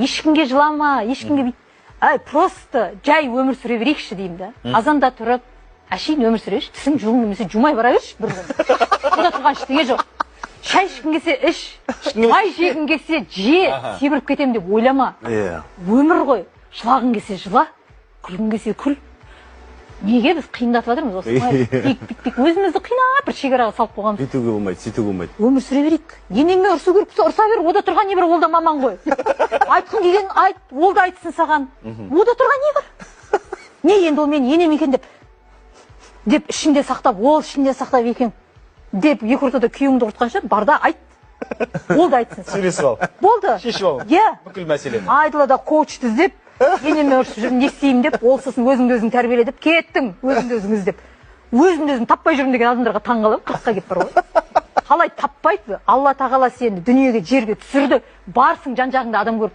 ешкімге жылама, ешкімге просто жай өмір сүре берейікші деймін да. Азанда тұрып, әшейін өмір сүре берші, тісің жұлын немесе жумай бара берші бір күн. Бұда тұрған ештеңе жоқ. Шай ішкің келсе іш, май жегің келсе же, себіріп кетем деп ойлама. Өмір ғой, жылағың келсе жыла, күлгің келсе күл. Неге біз қиындатып жатырмыз осылай? Тек өзімізді қинап бір шекараға салып қойғанбыз. Бүйтуге болмайды, сөйтуге болмайды. Өмір сүре берейік. Енеңмен ұрсу керек болса ұрса бер, ода тұрған не бар, ол да маман ғой. Айтқың келгенін айт, ол да айтсын саған. Ода тұрған не бар? Не енді ол мен енем екен деп ішінде сақтап, ол ішінде сақтап екен деп екі ортада күйеуіңді құртқанша бар да айт. Ол да айтсын саған. Сөйлесіп ал. Болды. Шешіп ал. Бүкіл мәселені. Айдылада коучты іздеп, енеме ұрысып жүрмін, не істеймін деп, ол сосын өзіңді өзің тәрбиеле деп кеттің, өзіңді өзің іздеп. Өзімді өзім таппай жүрмін деген адамдарға таң қаламын, қырыққа келіп бар ғой. Қалай таппайды? Алла тағала сені дүниеге, жерге түсірді, барсың жан жағыңда адам көріп.